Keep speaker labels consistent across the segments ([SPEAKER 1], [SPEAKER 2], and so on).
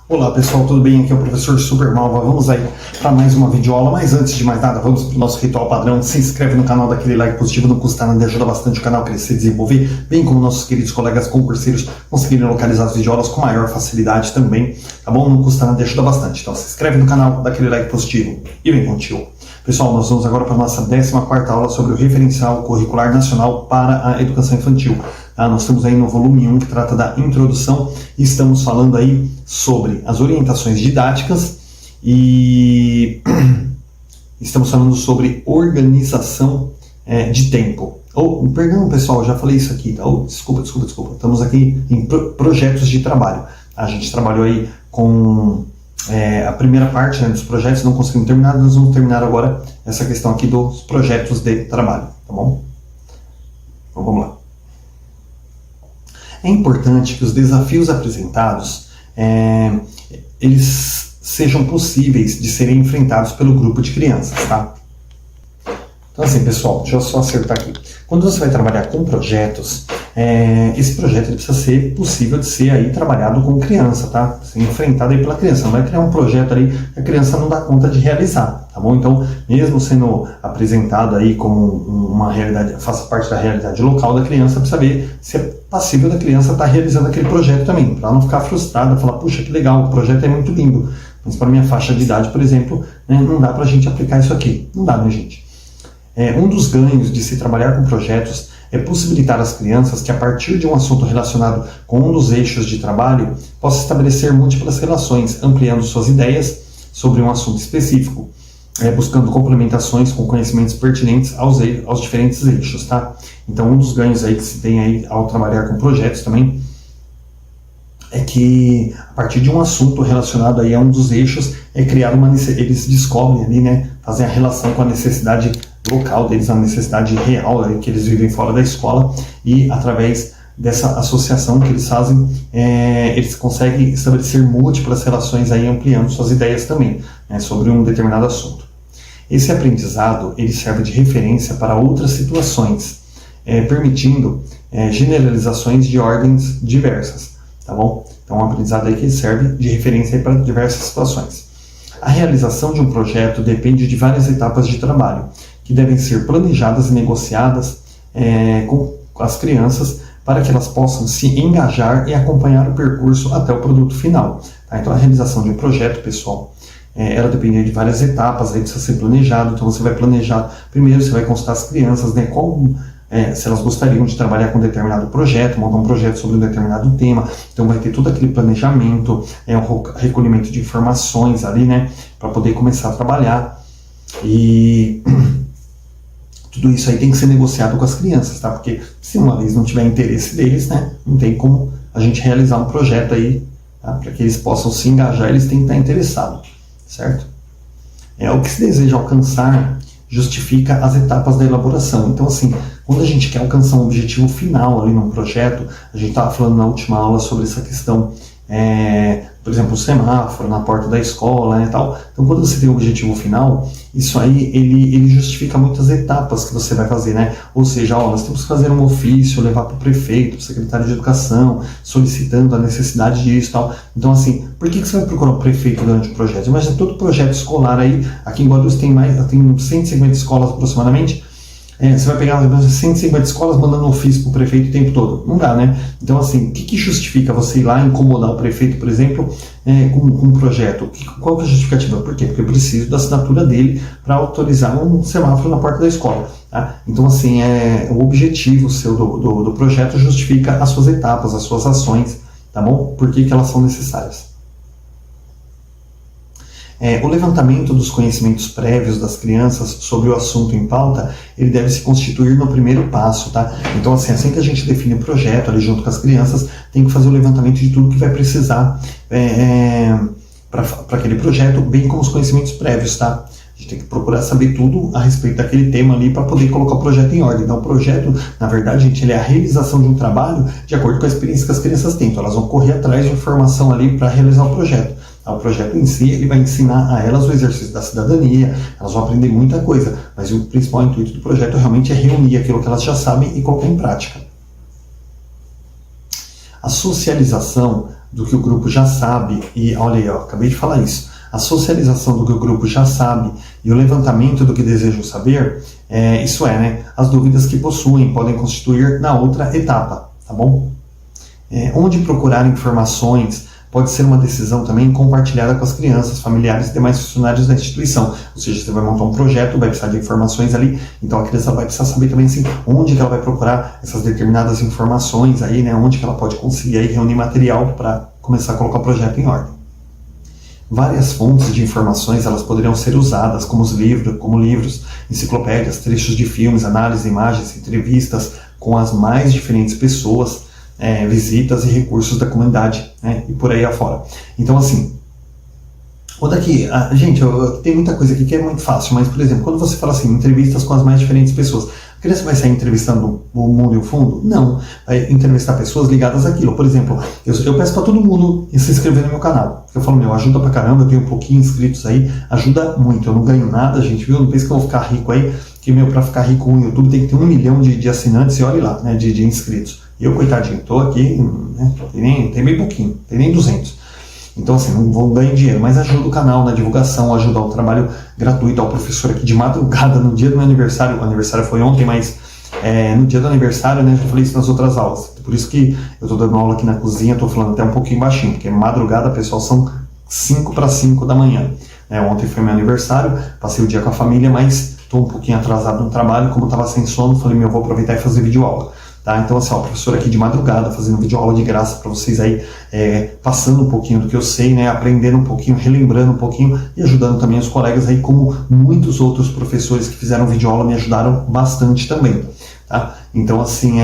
[SPEAKER 1] Olá pessoal, tudo bem? Aqui é o professor Supermalva. Vamos aí para mais uma videoaula, mas antes de mais nada, vamos para o nosso ritual padrão. Se inscreve no canal, daquele like positivo, não custa nada, ajuda bastante o canal a crescer e desenvolver, bem como nossos queridos colegas concurseiros conseguirem localizar as videoaulas com maior facilidade também, tá bom? Não custa nada, ajuda bastante. Então se inscreve no canal, daquele like positivo e vem contigo. Pessoal, nós vamos agora para a nossa 14ª aula sobre o Referencial Curricular Nacional para a Educação Infantil. Nós estamos aí no volume 1, que trata da introdução, e estamos falando aí sobre as orientações didáticas e estamos falando sobre organização de tempo. Perdão, pessoal, já falei isso aqui. Desculpa. Estamos aqui em projetos de trabalho. A gente trabalhou aí com a primeira parte, né, dos projetos, não conseguimos terminar, nós vamos terminar agora essa questão aqui dos projetos de trabalho, tá bom? Então vamos lá. É importante que os desafios apresentados eles sejam possíveis de serem enfrentados pelo grupo de crianças, tá? Então assim, pessoal, deixa eu só acertar aqui. Quando você vai trabalhar com projetos, esse projeto ele precisa ser possível de ser aí trabalhado com criança, tá? Ser enfrentado aí pela criança. Não vai criar um projeto ali que a criança não dá conta de realizar, tá bom? Então, mesmo sendo apresentado aí como uma realidade, faça parte da realidade local da criança, precisa ver se é passível da criança estar realizando aquele projeto também, para não ficar frustrada, falar, puxa, que legal, o projeto é muito lindo, mas para minha faixa de idade, por exemplo, né, não dá para a gente aplicar isso aqui. Não dá, né, gente? Um dos ganhos de se trabalhar com projetos é possibilitar às crianças que, a partir de um assunto relacionado com um dos eixos de trabalho, possa estabelecer múltiplas relações, ampliando suas ideias sobre um assunto específico, buscando complementações com conhecimentos pertinentes aos diferentes eixos, tá? Então, um dos ganhos aí que se tem aí ao trabalhar com projetos também é que, a partir de um assunto relacionado aí a um dos eixos, é criado eles descobrem ali, né, fazem a relação com a necessidade local deles, a necessidade real aí, que eles vivem fora da escola, e através dessa associação que eles fazem, eles conseguem estabelecer múltiplas relações aí, ampliando suas ideias também, né, sobre um determinado assunto. Esse aprendizado ele serve de referência para outras situações, permitindo generalizações de ordens diversas, tá bom? Então, um aprendizado aí que serve de referência aí para diversas situações. A realização de um projeto depende de várias etapas de trabalho, que devem ser planejadas e negociadas com as crianças para que elas possam se engajar e acompanhar o percurso até o produto final. Tá? Então, a realização de um projeto, pessoal, ela depende de várias etapas, aí precisa ser planejado. Então, você vai planejar, primeiro você vai consultar as crianças, né, se elas gostariam de trabalhar com um determinado projeto, montar um projeto sobre um determinado tema. Então vai ter todo aquele planejamento, um recolhimento de informações ali, né, para poder começar a trabalhar. E tudo isso aí tem que ser negociado com as crianças, tá? Porque se uma vez não tiver interesse deles, né, não tem como a gente realizar um projeto aí, tá? Para que eles possam se engajar, eles têm que estar interessados, certo? O que se deseja alcançar justifica as etapas da elaboração. Então, assim, quando a gente quer alcançar um objetivo final ali num projeto, a gente estava falando na última aula sobre essa questão, por exemplo, o semáforo na porta da escola, né, e tal. Então, quando você tem um objetivo final, isso aí, ele justifica muitas etapas que você vai fazer, né? Ou seja, nós temos que fazer um ofício, levar para o prefeito, para o secretário de educação, solicitando a necessidade disso e tal. Então, assim, por que você vai procurar o prefeito durante o projeto? Imagina todo projeto escolar aí, aqui em Guarulhos tem 150 escolas aproximadamente. Você vai pegar 150 escolas mandando ofício para o prefeito o tempo todo. Não dá, né? Então, assim, o que justifica você ir lá incomodar o prefeito, por exemplo, com um projeto? Qual que é a justificativa? Por quê? Porque eu preciso da assinatura dele para autorizar um semáforo na porta da escola. Tá? Então, assim, o objetivo seu do projeto justifica as suas etapas, as suas ações, tá bom? Por que elas são necessárias? O levantamento dos conhecimentos prévios das crianças sobre o assunto em pauta, ele deve se constituir no primeiro passo, tá? Então, assim que a gente define o projeto ali junto com as crianças, tem que fazer o levantamento de tudo que vai precisar para aquele projeto, bem como os conhecimentos prévios, tá? A gente tem que procurar saber tudo a respeito daquele tema ali para poder colocar o projeto em ordem. Então, o projeto, na verdade, gente, ele é a realização de um trabalho de acordo com a experiência que as crianças têm. Então, elas vão correr atrás de informação ali para realizar o projeto. O projeto em si, ele vai ensinar a elas o exercício da cidadania, elas vão aprender muita coisa, mas o principal intuito do projeto realmente é reunir aquilo que elas já sabem e colocar em prática. a socialização do que o grupo já sabe, e olha aí, ó, acabei de falar isso, a socialização do que o grupo já sabe e o levantamento do que desejam saber, né, as dúvidas que possuem podem constituir na outra etapa, tá bom? Onde procurar informações pode ser uma decisão também compartilhada com as crianças, familiares e demais funcionários da instituição. Ou seja, você vai montar um projeto, vai precisar de informações ali, então a criança vai precisar saber também assim, onde que ela vai procurar essas determinadas informações aí, né, onde que ela pode conseguir aí reunir material para começar a colocar o projeto em ordem. Várias fontes de informações elas poderiam ser usadas como livros, enciclopédias, trechos de filmes, análise de imagens, entrevistas com as mais diferentes pessoas, visitas e recursos da comunidade, né, e por aí afora. Então, assim, gente, tem muita coisa aqui que é muito fácil, mas, por exemplo, quando você fala assim, entrevistas com as mais diferentes pessoas, a criança vai sair entrevistando o mundo e o fundo? Não. Vai entrevistar pessoas ligadas àquilo. Por exemplo, eu peço para todo mundo se inscrever no meu canal. Eu falo, ajuda pra caramba, eu tenho um pouquinho de inscritos aí, ajuda muito. Eu não ganho nada, gente, viu? Não pense que eu vou ficar rico aí, que, pra ficar rico no YouTube tem que ter 1 milhão de assinantes, e olha lá, né, de inscritos. Eu, coitadinho, tô aqui, né, tem bem pouquinho, tem nem 200. Então, assim, não vou ganhar dinheiro, mas ajuda o canal na divulgação, ajuda o trabalho gratuito ao professor aqui de madrugada, no dia do meu aniversário. O aniversário foi ontem, mas no dia do aniversário, né, eu falei isso nas outras aulas. Por isso que eu tô dando aula aqui na cozinha, tô falando até um pouquinho baixinho, porque madrugada, pessoal, são 4 para 5 da manhã. Ontem foi meu aniversário, passei o dia com a família, mas tô um pouquinho atrasado no trabalho, como eu tava sem sono, falei, eu vou aproveitar e fazer videoaula. Tá? Então, assim, o professor aqui de madrugada, fazendo videoaula de graça para vocês aí, passando um pouquinho do que eu sei, né, aprendendo um pouquinho, relembrando um pouquinho e ajudando também os colegas aí, como muitos outros professores que fizeram videoaula me ajudaram bastante também. Tá? Então, assim,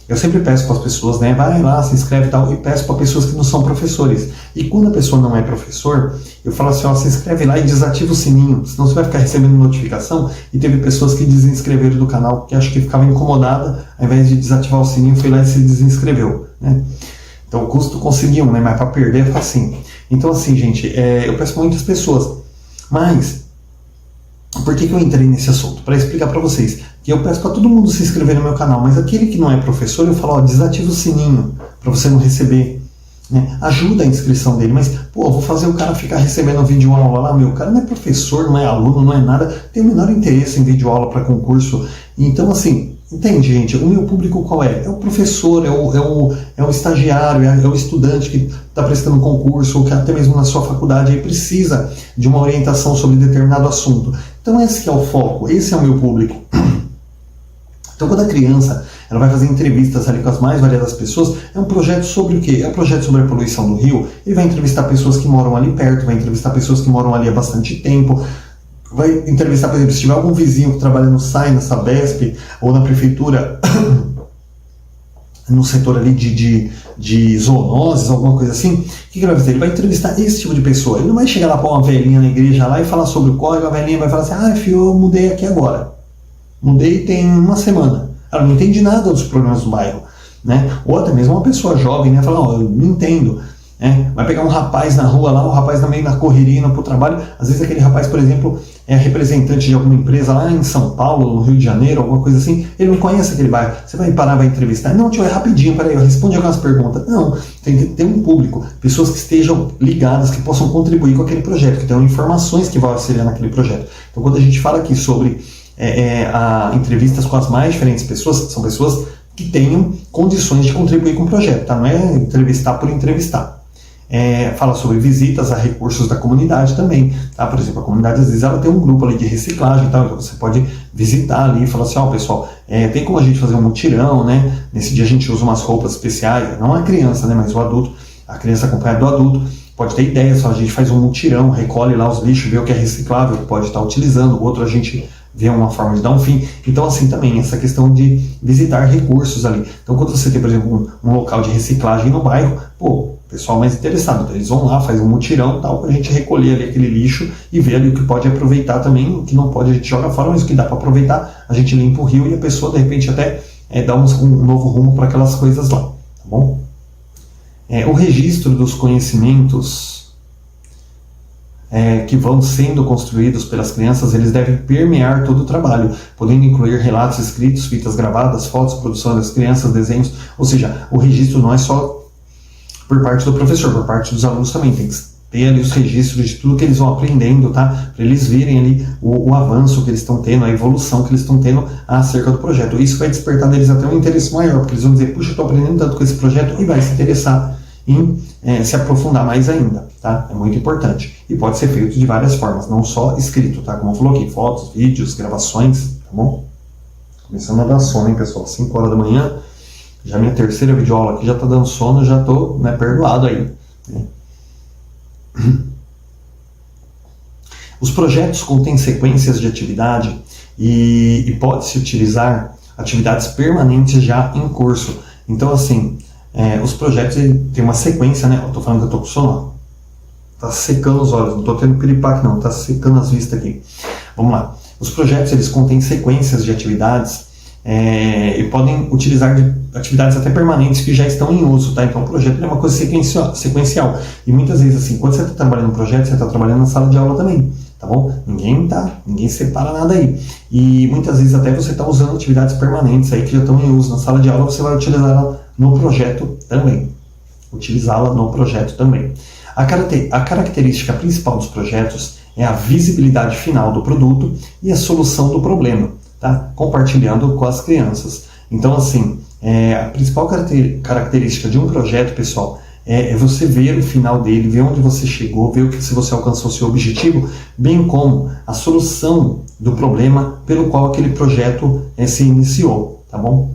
[SPEAKER 1] eu sempre peço para as pessoas, né, vai lá, se inscreve e tal, e peço para pessoas que não são professores. E quando a pessoa não é professor, eu falo assim, se inscreve lá e desativa o sininho, senão você vai ficar recebendo notificação. E teve pessoas que desinscreveram do canal, porque acho que ficava incomodada, ao invés de desativar o sininho, foi lá e se desinscreveu, né? Então o custo conseguiu, né, mas para perder é facinho. Então, assim, gente, eu peço para muitas pessoas, mas por que eu entrei nesse assunto? Para explicar para vocês que eu peço para todo mundo se inscrever no meu canal, mas aquele que não é professor, eu falo, desativa o sininho para você não receber, né? Ajuda a inscrição dele, mas, vou fazer o cara ficar recebendo videoaula lá, o cara não é professor, não é aluno, não é nada, tem o menor interesse em videoaula para concurso. Então, assim, entende, gente? O meu público qual é? É o professor, é o estagiário, é o estudante que está prestando concurso, ou que até mesmo na sua faculdade aí precisa de uma orientação sobre determinado assunto. Então esse que é o foco, esse é o meu público. Então quando a criança ela vai fazer entrevistas ali com as mais variadas pessoas, é um projeto sobre o quê? É um projeto sobre a poluição do rio. Ele vai entrevistar pessoas que moram ali perto, vai entrevistar pessoas que moram ali há bastante tempo, vai entrevistar, por exemplo, se tiver algum vizinho que trabalha no SAI, na Sabesp, ou na prefeitura, no setor ali de zoonoses, alguma coisa assim, o que ele vai fazer? Ele vai entrevistar esse tipo de pessoa. Ele não vai chegar lá para uma velhinha na igreja lá e falar sobre o código, a velhinha vai falar assim, filho, eu mudei aqui agora. Mudei tem 1 semana. Ela não entende nada dos problemas do bairro, né? Ou até mesmo uma pessoa jovem, né? Fala, eu não entendo. Vai pegar um rapaz na rua lá, o rapaz também na correria, indo para o trabalho. Às vezes aquele rapaz, por exemplo, é representante de alguma empresa lá em São Paulo, no Rio de Janeiro, alguma coisa assim. Ele não conhece aquele bairro. Você vai parar, vai entrevistar. Não, tio, é rapidinho, peraí, eu respondo algumas perguntas. Não, tem que ter um público, pessoas que estejam ligadas, que possam contribuir com aquele projeto, que tenham informações que vão auxiliar naquele projeto. Então, quando a gente fala aqui sobre entrevistas com as mais diferentes pessoas, são pessoas que tenham condições de contribuir com o projeto, tá? Não é entrevistar por entrevistar. Fala sobre visitas a recursos da comunidade também, tá? Por exemplo, a comunidade às vezes ela tem um grupo ali de reciclagem, tá? Então você pode visitar ali e falar assim, pessoal, tem como a gente fazer um mutirão, né? Nesse dia a gente usa umas roupas especiais, não a criança, né? Mas o adulto, a criança acompanhada do adulto, pode ter ideia, só a gente faz um mutirão, recolhe lá os lixos, vê o que é reciclável, que pode estar utilizando, o outro a gente vê uma forma de dar um fim. Então, assim, também, essa questão de visitar recursos ali. Então, quando você tem, por exemplo, um local de reciclagem no bairro, o pessoal mais interessado, então eles vão lá, faz um mutirão tal, pra gente recolher ali aquele lixo e ver ali o que pode aproveitar também, o que não pode a gente joga fora, mas o que dá para aproveitar, a gente limpa o rio e a pessoa, de repente, até dá um novo rumo para aquelas coisas lá, tá bom? O registro dos conhecimentos que vão sendo construídos pelas crianças, eles devem permear todo o trabalho, podendo incluir relatos escritos, fitas gravadas, fotos, produção das crianças, desenhos, ou seja, o registro não é só por parte do professor, por parte dos alunos também, tem que ter ali os registros de tudo que eles vão aprendendo, tá? Para eles verem ali o avanço que eles estão tendo, a evolução que eles estão tendo acerca do projeto. Isso vai despertar neles até um interesse maior, porque eles vão dizer, puxa, eu estou aprendendo tanto com esse projeto, e vai se interessar em se aprofundar mais ainda, tá? É muito importante. E pode ser feito de várias formas, não só escrito, tá? Como eu falou aqui, fotos, vídeos, gravações, tá bom? Começando a dar sono, hein, pessoal? 5 horas da manhã, já minha terceira videoaula aqui já tá dando sono, já tô, né, perdoado aí, né? Os projetos contêm sequências de atividade e pode-se utilizar atividades permanentes já em curso. Então, assim, os projetos têm uma sequência, né? Eu tô falando que eu tô com sono, ó. Tá secando os olhos, não tô tendo piripaque não, tá secando as vistas aqui. Vamos lá. Os projetos, eles contêm sequências de atividades e podem utilizar atividades até permanentes que já estão em uso, tá? Então o projeto é uma coisa sequencial. E muitas vezes, assim, quando você está trabalhando no projeto, você está trabalhando na sala de aula também, tá bom? Ninguém separa nada aí. E muitas vezes até você está usando atividades permanentes aí que já estão em uso na sala de aula, você vai utilizá-la no projeto também. A característica principal dos projetos é a visibilidade final do produto e a solução do problema, tá? Compartilhando com as crianças. Então, assim, a principal característica de um projeto, pessoal, é você ver o final dele, ver onde você chegou, ver se você alcançou o seu objetivo, bem como a solução do problema pelo qual aquele projeto se iniciou, tá bom?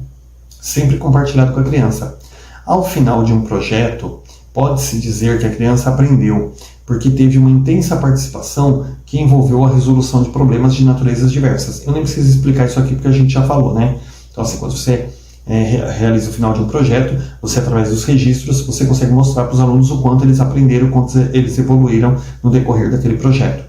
[SPEAKER 1] Sempre compartilhado com a criança. Ao final de um projeto, pode-se dizer que a criança aprendeu, porque teve uma intensa participação que envolveu a resolução de problemas de naturezas diversas. Eu nem preciso explicar isso aqui porque a gente já falou, né? Então, assim, quando você realiza o final de um projeto, você, através dos registros, você consegue mostrar para os alunos o quanto eles aprenderam, o quanto eles evoluíram no decorrer daquele projeto.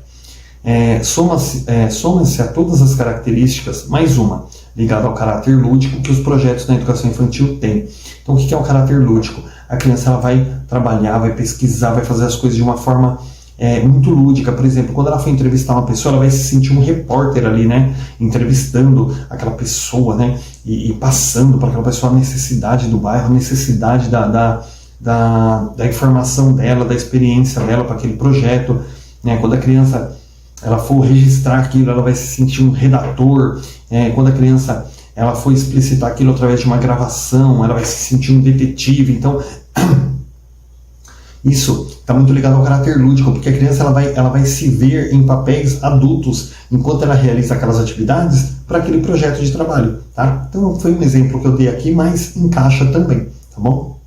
[SPEAKER 1] Soma-se a todas as características, mais uma, ligada ao caráter lúdico que os projetos na educação infantil têm. Então, o que é o caráter lúdico? A criança ela vai trabalhar, vai pesquisar, vai fazer as coisas de uma forma muito lúdica. Por exemplo, quando ela for entrevistar uma pessoa, ela vai se sentir um repórter ali, né? Entrevistando aquela pessoa, né? E passando para aquela pessoa a necessidade do bairro, a necessidade da informação dela, da experiência dela para aquele projeto, né? Quando a criança ela for registrar aquilo, ela vai se sentir um redator. Quando a criança ela for explicitar aquilo através de uma gravação, ela vai se sentir um detetive. Então, isso está muito ligado ao caráter lúdico, porque a criança ela vai se ver em papéis adultos enquanto ela realiza aquelas atividades para aquele projeto de trabalho, tá? Então foi um exemplo que eu dei aqui, mas encaixa também, tá bom?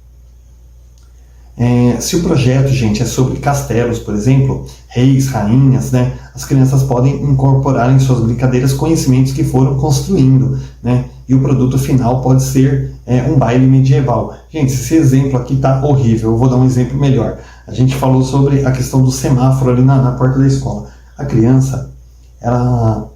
[SPEAKER 1] Se o projeto, gente, é sobre castelos, por exemplo, reis, rainhas, né? As crianças podem incorporar em suas brincadeiras conhecimentos que foram construindo, né? E o produto final pode ser um baile medieval. Gente, esse exemplo aqui tá horrível, eu vou dar um exemplo melhor. A gente falou sobre a questão do semáforo ali na porta da escola. A criança, ela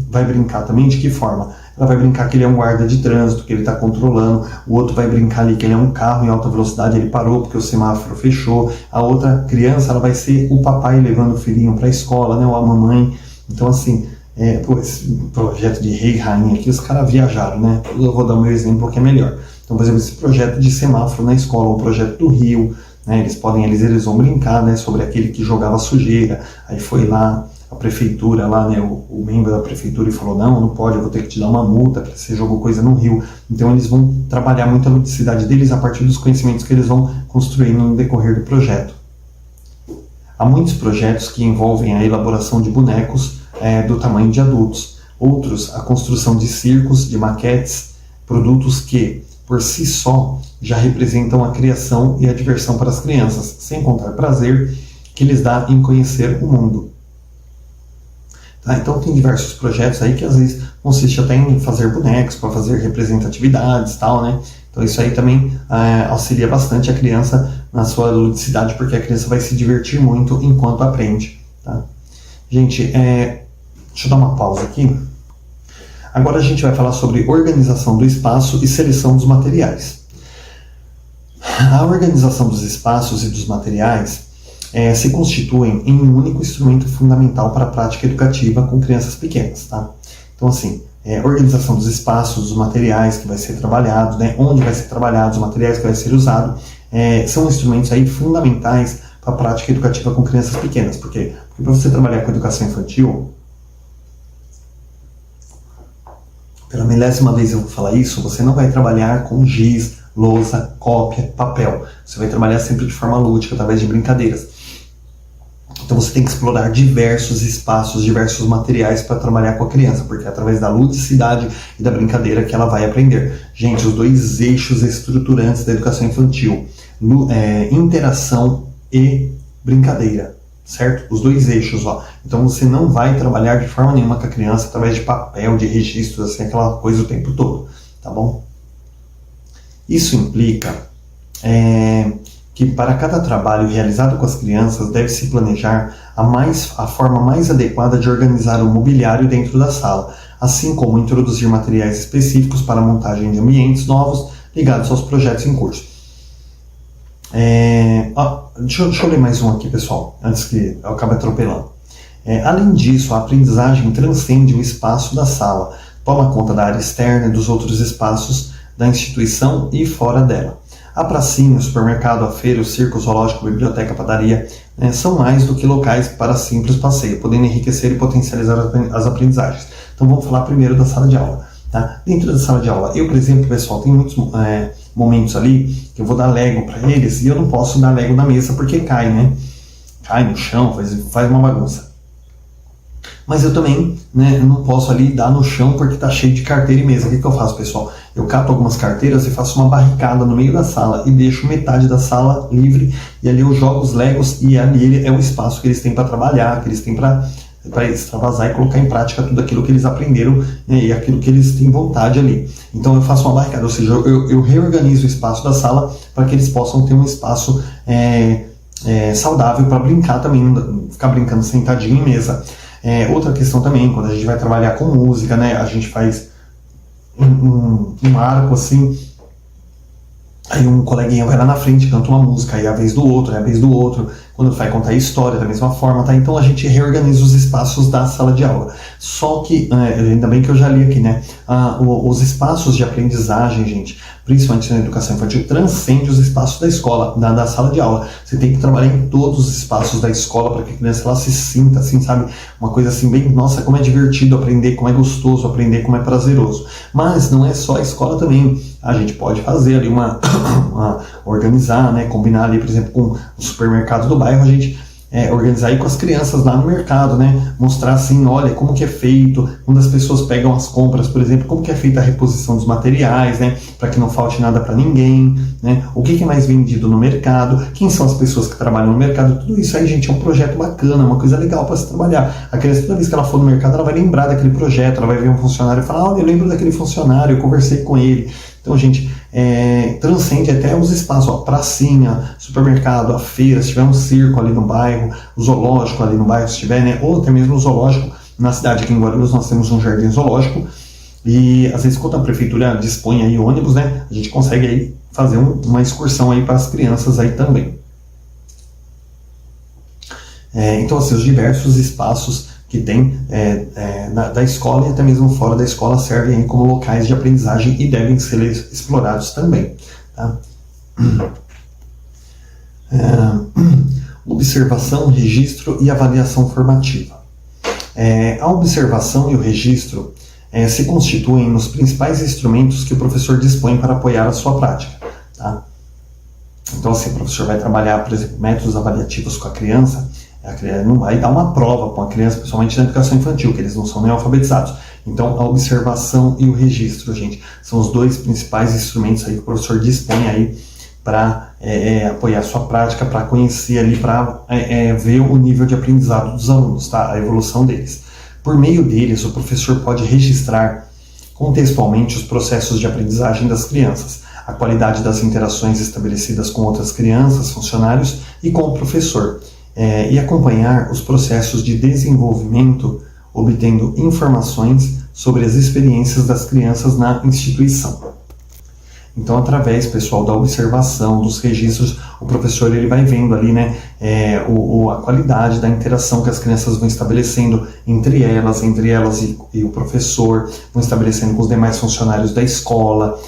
[SPEAKER 1] vai brincar também de que forma? Ela vai brincar que ele é um guarda de trânsito, que ele está controlando. O outro vai brincar ali que ele é um carro em alta velocidade, ele parou porque o semáforo fechou. A outra criança, ela vai ser o papai levando o filhinho para a escola, né, ou a mamãe. Então, assim, esse projeto de rei e rainha aqui, os caras viajaram, né? Eu vou dar o meu exemplo que é melhor. Então, por exemplo, esse projeto de semáforo na escola, o projeto do rio, né? Eles vão brincar, né, sobre aquele que jogava sujeira. Aí foi lá a prefeitura, lá, né, o membro da prefeitura e falou, não pode, eu vou ter que te dar uma multa porque você jogou coisa no rio. Então eles vão trabalhar muito a ludicidade deles a partir dos conhecimentos que eles vão construindo no decorrer do projeto. Há muitos projetos que envolvem a elaboração de bonecos do tamanho de adultos. Outros, a construção de circos, de maquetes, produtos que, por si só, já representam a criação e a diversão para as crianças, sem contar prazer que lhes dá em conhecer o mundo. Tá? Então tem diversos projetos aí que às vezes consiste até em fazer bonecos para fazer representatividades e tal, né? Então isso aí também auxilia bastante a criança na sua ludicidade, porque a criança vai se divertir muito enquanto aprende, tá? Gente, deixa eu dar uma pausa aqui. Agora a gente vai falar sobre organização do espaço e seleção dos materiais. A organização dos espaços e dos materiais se constituem em um único instrumento fundamental para a prática educativa com crianças pequenas, tá? Então, assim, organização dos espaços, dos materiais que vai ser trabalhado, né, onde vai ser trabalhado, os materiais que vai ser usado, são instrumentos aí fundamentais para a prática educativa com crianças pequenas. Por quê? Porque para você trabalhar com educação infantil, pela 10ª vez eu vou falar isso, você não vai trabalhar com giz, lousa, cópia, papel. Você vai trabalhar sempre de forma lúdica, através de brincadeiras. Então você tem que explorar diversos espaços, diversos materiais para trabalhar com a criança, porque é através da ludicidade e da brincadeira que ela vai aprender. Gente, os 2 eixos estruturantes da educação infantil, interação e brincadeira, certo? Os 2 eixos, ó. Então você não vai trabalhar de forma nenhuma com a criança através de papel, de registros, assim, aquela coisa o tempo todo, tá bom? Isso implica que para cada trabalho realizado com as crianças deve-se planejar a forma mais adequada de organizar o mobiliário dentro da sala, assim como introduzir materiais específicos para a montagem de ambientes novos ligados aos projetos em curso. Deixa eu ler mais um aqui, pessoal, antes que eu acabe atropelando. Além disso, a aprendizagem transcende o espaço da sala, toma conta da área externa e dos outros espaços da instituição e fora dela. A pracinha, o supermercado, a feira, o circo, o zoológico, a biblioteca, a padaria, são mais do que locais para simples passeio, podendo enriquecer e potencializar as aprendizagens. Então vamos falar primeiro da sala de aula. Tá? Dentro da sala de aula, eu, por exemplo, pessoal, tem muitos momentos ali que eu vou dar Lego para eles e eu não posso dar Lego na mesa porque cai, né? Cai no chão, faz uma bagunça. Mas eu também, né, não posso ali dar no chão porque está cheio de carteira e mesa. O que eu faço, pessoal? Eu cato algumas carteiras e faço uma barricada no meio da sala e deixo metade da sala livre e ali eu jogo os Legos e ali é o espaço que eles têm para trabalhar, que eles têm para extravasar e colocar em prática tudo aquilo que eles aprenderam, né, e aquilo que eles têm vontade ali. Então eu faço uma barricada, ou seja, eu reorganizo o espaço da sala para que eles possam ter um espaço saudável para brincar também, não ficar brincando sentadinho em mesa. Outra questão também, quando a gente vai trabalhar com música, né, a gente faz um arco assim, aí um coleguinha vai lá na frente, canta uma música, aí é a vez do outro, é a vez do outro, quando vai contar a história da mesma forma, tá? Então a gente reorganiza os espaços da sala de aula. Só que, ainda bem que eu já li aqui, né, os espaços de aprendizagem, gente, principalmente na educação infantil, transcende os espaços da escola, da sala de aula. Você tem que trabalhar em todos os espaços da escola para que a criança ela se sinta, assim, sabe, uma coisa assim bem, nossa, como é divertido aprender, como é gostoso aprender, como é prazeroso. Mas não é só a escola também. A gente pode fazer ali organizar, né, combinar ali, por exemplo, com o supermercado do bairro, a gente organizar aí com as crianças lá no mercado, né, mostrar assim, olha, como que é feito, quando as pessoas pegam as compras, por exemplo, como que é feita a reposição dos materiais, né, para que não falte nada para ninguém, né, o que é mais vendido no mercado, quem são as pessoas que trabalham no mercado, tudo isso aí, gente, é um projeto bacana, uma coisa legal para se trabalhar. A criança, toda vez que ela for no mercado, ela vai lembrar daquele projeto, ela vai ver um funcionário e falar, olha, eu lembro daquele funcionário, eu conversei com ele. Então, gente, transcende até os espaços, ó, pracinha, supermercado, a feira, se tiver um circo ali no bairro, o zoológico ali no bairro, se tiver, né, ou até mesmo o zoológico, na cidade aqui em Guarulhos nós temos um jardim zoológico, e às vezes quando a prefeitura dispõe aí ônibus, né, a gente consegue aí fazer uma excursão aí para as crianças aí também. Então, assim, os diversos espaços que tem da escola e até mesmo fora da escola servem como locais de aprendizagem e devem ser explorados também. Tá? Observação, registro e avaliação formativa. A observação e o registro se constituem nos principais instrumentos que o professor dispõe para apoiar a sua prática. Tá? Então, assim, o professor vai trabalhar, por exemplo, métodos avaliativos com a criança. A criança não vai dar uma prova para uma criança, principalmente na educação infantil, que eles não são nem alfabetizados. Então, a observação e o registro, gente, são os 2 principais instrumentos aí que o professor dispõe aí para apoiar a sua prática, para conhecer ali, para ver o nível de aprendizado dos alunos, tá? A evolução deles. Por meio deles, o professor pode registrar contextualmente os processos de aprendizagem das crianças, a qualidade das interações estabelecidas com outras crianças, funcionários e com o professor. E acompanhar os processos de desenvolvimento, obtendo informações sobre as experiências das crianças na instituição. Então, através, pessoal, da observação, dos registros, o professor ele vai vendo ali, né, a qualidade da interação que as crianças vão estabelecendo entre elas e o professor, vão estabelecendo com os demais funcionários da escola.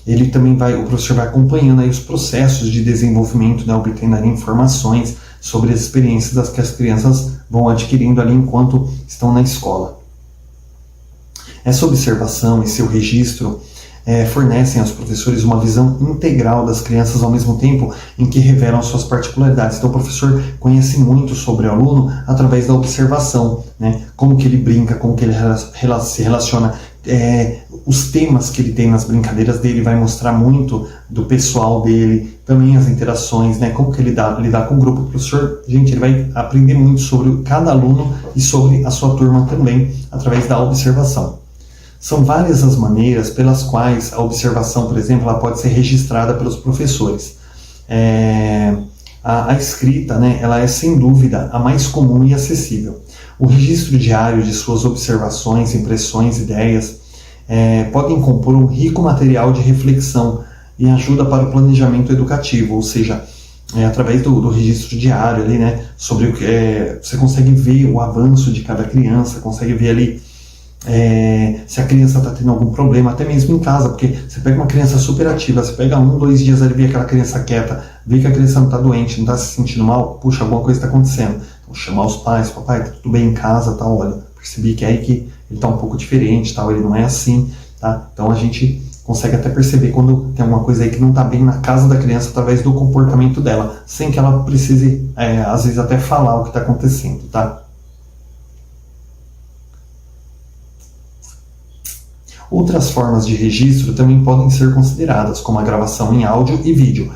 [SPEAKER 1] Ele também o professor vai acompanhando aí os processos de desenvolvimento, né, obtendo ali informações sobre as experiências que as crianças vão adquirindo ali enquanto estão na escola. Essa observação e seu registro fornecem aos professores uma visão integral das crianças ao mesmo tempo em que revelam suas particularidades. Então o professor conhece muito sobre o aluno através da observação, né? Como que ele brinca, como que ele se relaciona, os temas que ele tem nas brincadeiras dele vai mostrar muito do pessoal dele, também as interações, né? Como que ele lidar com o grupo. O professor, gente, ele vai aprender muito sobre cada aluno e sobre a sua turma também, através da observação. São várias as maneiras pelas quais a observação, por exemplo, ela pode ser registrada pelos professores. A escrita, né, ela é sem dúvida a mais comum e acessível. O registro diário de suas observações, impressões, ideias podem compor um rico material de reflexão e ajuda para o planejamento educativo, ou seja, através do registro diário ali, né, sobre o que você consegue ver o avanço de cada criança, consegue ver ali se a criança está tendo algum problema, até mesmo em casa, porque você pega uma criança super ativa, você pega 1, 2 dias ali, vê aquela criança quieta, vê que a criança não está doente, não está se sentindo mal, puxa, alguma coisa está acontecendo. Então chamar os pais, papai, tá tudo bem em casa, tal, olha, percebi que é aí que ele está um pouco diferente, tal, ele não é assim, tá? Então a gente consegue até perceber quando tem alguma coisa aí que não está bem na casa da criança através do comportamento dela, sem que ela precise, às vezes, até falar o que está acontecendo, tá? Outras formas de registro também podem ser consideradas, como a gravação em áudio e vídeo,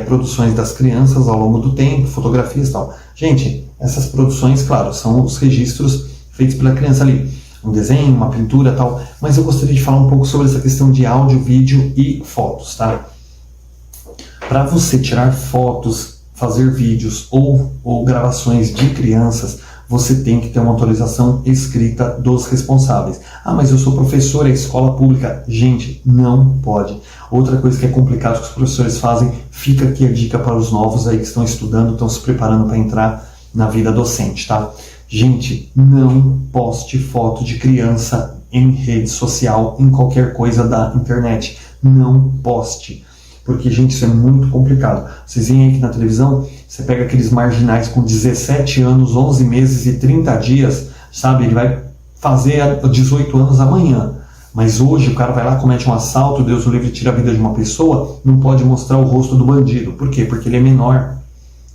[SPEAKER 1] produções das crianças ao longo do tempo, fotografias e tal. Gente, essas produções, claro, são os registros feitos pela criança ali, um desenho, uma pintura e tal, mas eu gostaria de falar um pouco sobre essa questão de áudio, vídeo e fotos, tá? Para você tirar fotos, fazer vídeos ou gravações de crianças, você tem que ter uma autorização escrita dos responsáveis. Ah, mas eu sou professor, é escola pública. Gente, não pode. Outra coisa que é complicado que os professores fazem, fica aqui a dica para os novos aí que estão estudando, estão se preparando para entrar na vida docente, tá? Gente, não poste foto de criança em rede social, em qualquer coisa da internet. Não poste. Porque, gente, isso é muito complicado. Vocês veem aqui na televisão, você pega aqueles marginais com 17 anos, 11 meses e 30 dias, sabe? Ele vai fazer 18 anos amanhã. Mas hoje o cara vai lá, comete um assalto, Deus o livre, tira a vida de uma pessoa, não pode mostrar o rosto do bandido. Por quê? Porque ele é menor.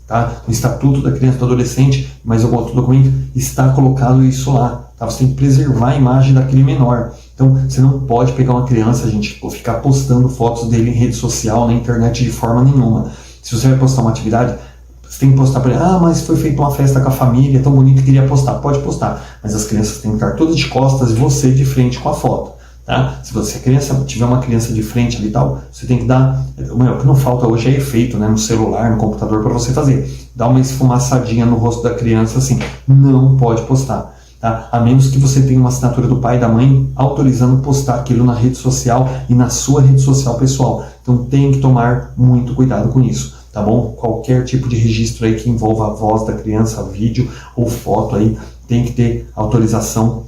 [SPEAKER 1] Tá? O Estatuto da Criança e do Adolescente, mais algum outro documento, está colocado isso lá. Tá? Você tem que preservar a imagem daquele menor. Então, você não pode pegar uma criança, gente, ou ficar postando fotos dele em rede social, na internet, de forma nenhuma. Se você vai postar uma atividade, você tem que postar para ele, mas foi feita uma festa com a família, tão bonito que queria postar. Pode postar, mas as crianças têm que estar todas de costas e você de frente com a foto. Tá? Se você tiver uma criança de frente ali e tal, você tem que dar, o que não falta hoje é efeito, né, no celular, no computador, para você fazer. Dá uma esfumaçadinha no rosto da criança assim, não pode postar. Tá? A menos que você tenha uma assinatura do pai e da mãe autorizando postar aquilo na rede social e na sua rede social pessoal. Então tem que tomar muito cuidado com isso, tá bom? Qualquer tipo de registro aí que envolva a voz da criança, vídeo ou foto aí, tem que ter autorização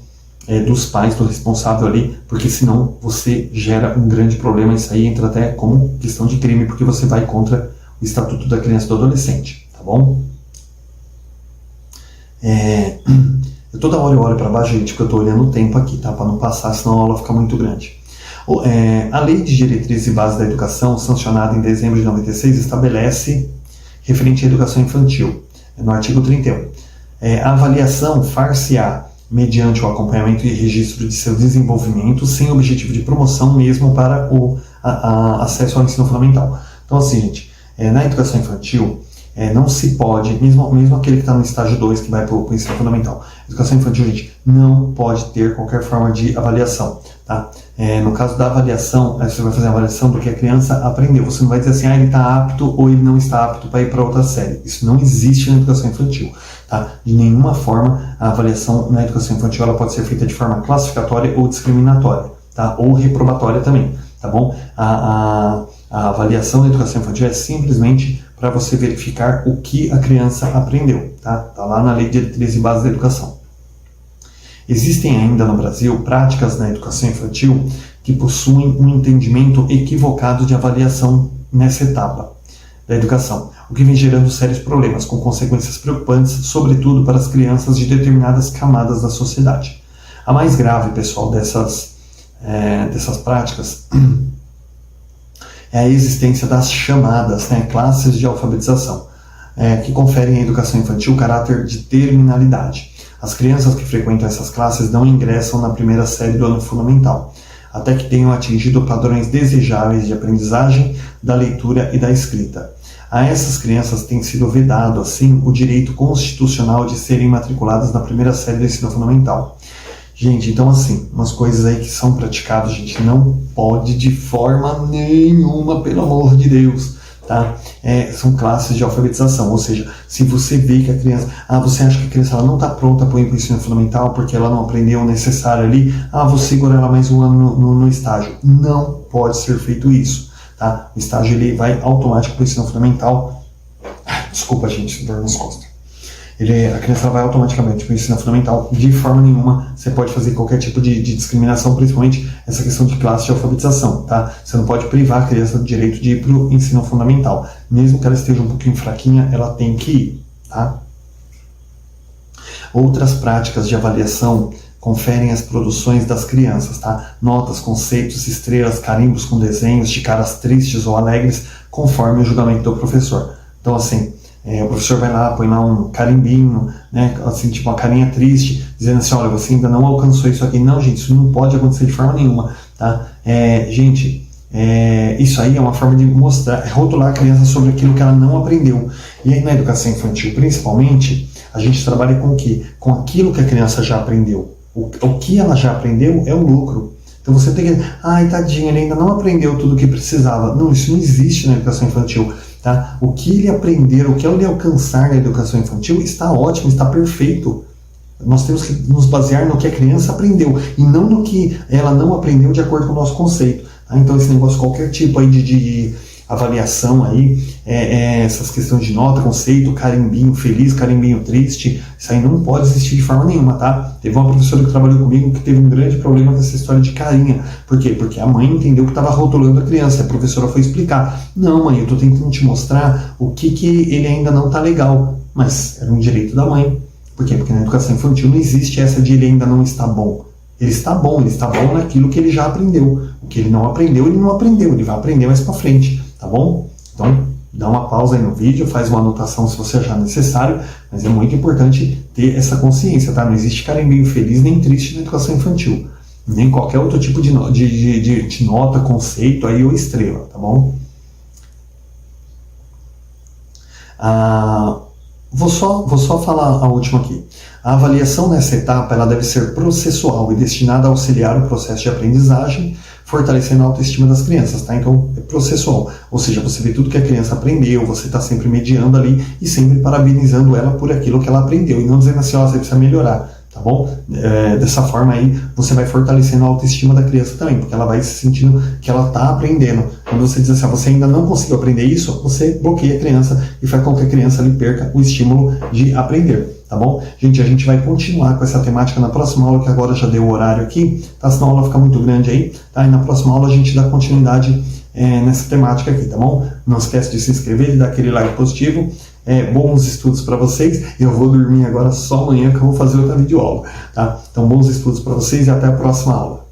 [SPEAKER 1] dos pais, do responsável ali, porque senão você gera um grande problema. Isso aí entra até como questão de crime, porque você vai contra o Estatuto da Criança e do Adolescente, tá bom? Toda hora eu olho para baixo, gente, porque eu estou olhando o tempo aqui, tá? Para não passar, senão a aula fica muito grande. A Lei de Diretrizes e Bases da Educação, sancionada em dezembro de 96, estabelece, referente à educação infantil, no artigo 31, a avaliação far-se-á mediante o acompanhamento e registro de seu desenvolvimento, sem objetivo de promoção mesmo para o acesso ao ensino fundamental. Então, assim, gente, na educação infantil, não se pode, mesmo aquele que está no estágio 2, que vai para o ensino fundamental, educação infantil, gente, não pode ter qualquer forma de avaliação, tá? No caso da avaliação, você vai fazer a avaliação do que a criança aprendeu. Você não vai dizer assim, ele está apto ou ele não está apto para ir para outra série. Isso não existe na educação infantil, tá? De nenhuma forma, a avaliação na educação infantil ela pode ser feita de forma classificatória ou discriminatória, tá? Ou reprobatória também. tá bom? A avaliação da educação infantil é simplesmente para você verificar o que a criança aprendeu, tá? Tá lá na Lei de Diretrizes e Bases da Educação. Existem ainda no Brasil práticas na educação infantil que possuem um entendimento equivocado de avaliação nessa etapa da educação, o que vem gerando sérios problemas, com consequências preocupantes, sobretudo para as crianças de determinadas camadas da sociedade. A mais grave, pessoal, dessas práticas é a existência das chamadas, classes de alfabetização, que conferem à educação infantil caráter de terminalidade. As crianças que frequentam essas classes não ingressam na primeira série do ano fundamental, até que tenham atingido padrões desejáveis de aprendizagem, da leitura e da escrita. A essas crianças tem sido vedado, assim, o direito constitucional de serem matriculadas na primeira série do ensino fundamental. Gente, então assim, umas coisas aí que são praticadas, a gente não pode de forma nenhuma, pelo amor de Deus, tá? São classes de alfabetização, ou seja, se você vê que a criança, você acha que a criança ela não está pronta para o ensino fundamental porque ela não aprendeu o necessário ali, vou segurar ela mais um ano no estágio. Não pode ser feito isso, tá? O estágio ele vai automático para o ensino fundamental. Desculpa, gente, dor nas costas. A criança vai automaticamente para o ensino fundamental, de forma nenhuma você pode fazer qualquer tipo de discriminação, principalmente essa questão de classe de alfabetização, tá? Você não pode privar a criança do direito de ir para o ensino fundamental, mesmo que ela esteja um pouquinho fraquinha, ela tem que ir, tá? Outras práticas de avaliação conferem as produções das crianças, tá? Notas, conceitos, estrelas, carimbos com desenhos de caras tristes ou alegres, conforme o julgamento do professor. Então, assim, o professor vai lá, põe lá um carimbinho, assim, tipo uma carinha triste, dizendo assim, olha, você ainda não alcançou isso aqui. Não, gente, isso não pode acontecer de forma nenhuma, tá? Isso aí é uma forma de mostrar, rotular a criança sobre aquilo que ela não aprendeu. E aí na educação infantil, principalmente, a gente trabalha com o quê? Com aquilo que a criança já aprendeu. O que ela já aprendeu é o lucro. Então você tem que, tadinho, ele ainda não aprendeu tudo o que precisava. Não, isso não existe na educação infantil. Tá? O que ele aprender, o que ele alcançar na educação infantil está ótimo, está perfeito. Nós temos que nos basear no que a criança aprendeu e não no que ela não aprendeu de acordo com o nosso conceito. Tá? Então esse negócio, qualquer tipo aí de avaliação aí, essas questões de nota, conceito, carimbinho feliz, carimbinho triste, isso aí não pode existir de forma nenhuma, tá? Teve uma professora que trabalhou comigo que teve um grande problema com essa história de carinha. Por quê? Porque a mãe entendeu que estava rotulando a criança, a professora foi explicar. Não, mãe, eu estou tentando te mostrar o que ele ainda não está legal. Mas era um direito da mãe. Por quê? Porque na educação infantil não existe essa de ele ainda não está bom. Ele está bom naquilo que ele já aprendeu. O que ele não aprendeu, ele vai aprender mais para frente, tá bom? Então, dá uma pausa aí no vídeo, faz uma anotação se você achar necessário, mas é muito importante ter essa consciência, tá? Não existe carimbinho feliz nem triste na educação infantil, nem qualquer outro tipo de nota, conceito aí ou estrela, tá bom? Vou só falar a última aqui. A avaliação nessa etapa ela deve ser processual e destinada a auxiliar o processo de aprendizagem, fortalecendo a autoestima das crianças, tá? Então, é processual, ou seja, você vê tudo que a criança aprendeu, você está sempre mediando ali e sempre parabenizando ela por aquilo que ela aprendeu, e não dizendo assim, você precisa melhorar, tá bom? Dessa forma aí, você vai fortalecendo a autoestima da criança também, porque ela vai se sentindo que ela está aprendendo. Quando você diz assim, você ainda não conseguiu aprender isso, você bloqueia a criança e faz com que a criança ali perca o estímulo de aprender. Tá bom? Gente, a gente vai continuar com essa temática na próxima aula, que agora já deu o horário aqui, tá? Senão a aula fica muito grande aí, tá? E na próxima aula a gente dá continuidade nessa temática aqui, tá bom? Não esquece de se inscrever, de dar aquele like positivo. Bons estudos para vocês. Eu vou dormir agora só amanhã, que eu vou fazer outra videoaula, tá? Então, bons estudos para vocês e até a próxima aula.